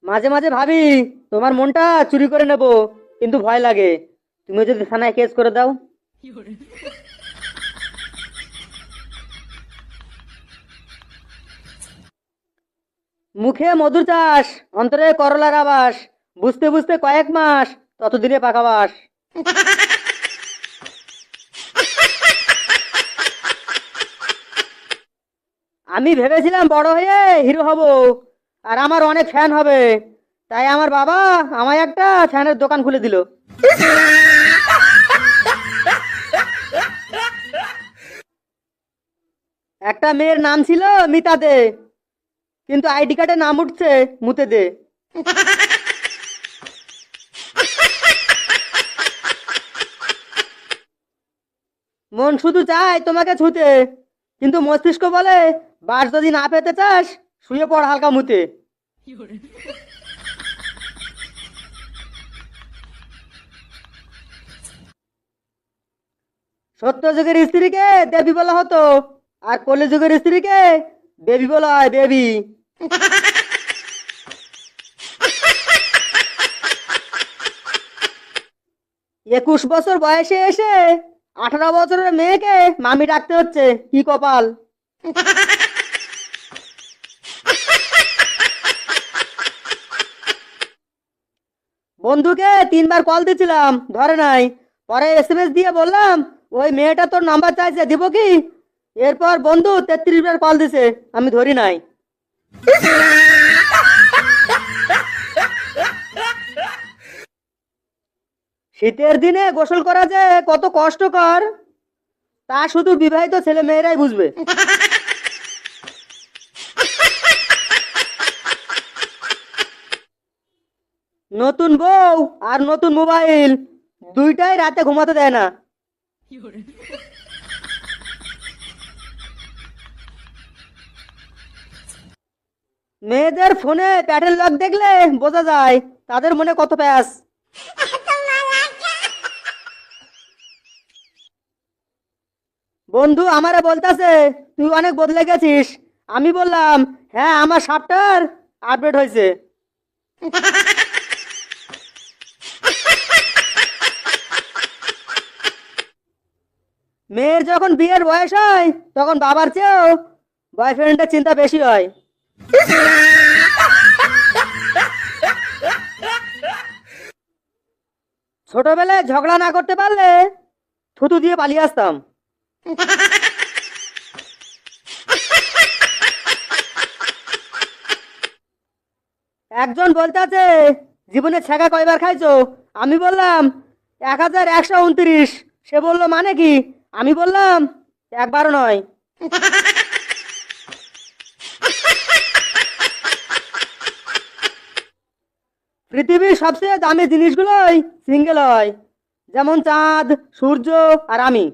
মাঝে মাঝে ভাবি তোমার মনটা চুরি করে নেব, কিন্তু ভয় লাগে। তুমি যদি থানায় কেস করে দাও। মুখে মধুর চাষ, অন্তরে করলার আবাস, বুঝতে বুঝতে কয়েক মাস, ততদিনে পাকাবাস। আমি ভেবেছিলাম বড় হয়ে হিরো হব, আর আমার অনেক ফ্যান হবে। তাই আমার বাবা আমায় একটা ফ্যানের দোকান খুলে দিল। একটা মেয়ের নাম ছিল মিতা দে, কিন্তু আইডি কার্ডে নাম উঠছে মুতে দে। মন শুধু চায় তোমাকে ছুতে, কিন্তু মস্তিষ্ক বলে বাস যদি না পেতে চাস শুয়ে পড় হালকা মুতে। সত্য যুগের স্ত্রীকে দেবী বলা হতো, আর কলি যুগের স্ত্রীকে বেবি বলা হয়, বেবি। 21 বছর বয়সে এসে 18 বছরের মেয়েকে মামি ডাকতে হচ্ছে, কি কপাল। বন্ধুকে 3বার কল দিছিলাম, ধরে নাই। পরে এসএমএস দিয়ে বললাম ওই মেয়েটা তোর নাম্বার চাইছে, দিব কি? এরপর বন্ধু 33বার কল দিছে, আমি ধরি নাই। শীতের দিনে গোসল করা যে কত কষ্টকর, তা শুধু বিবাহিত ছেলে মেয়েরাই বুঝবে। নতুন বউ আর নতুন মোবাইল, দুইটাই রাতে ঘুমাতে দেয় না। মেয়েদের ফোনে প্যাটার্ন লক দেখলে বোঝা যায় তাদের মনে কত প্যাস। বন্ধু আমারে বলতাছে তুই অনেক বদলে গেছিস। আমি বললাম হ্যাঁ, আমার সফটওয়্যার আপডেট হয়েছে। মেয়ের যখন বিয়ের বয়স হয় তখন বাবার চেয়েও বয়ফ্রেন্ডের চিন্তা বেশি হয়। ছোটবেলায় ঝগড়া না করতে পারলে থুতু দিয়ে পালিয়ে আসতাম। একজন বলতেছে জীবনে ছ্যাঁকা কয়বার খাইছো? আমি বললাম 1129। সে বলল মানে কি? আমি বললাম একবারও নয়। পৃথিবীর সবচেয়ে দামি জিনিসগুলোই সিঙ্গেল হয়, যেমন চাঁদ, সূর্য আর আমি।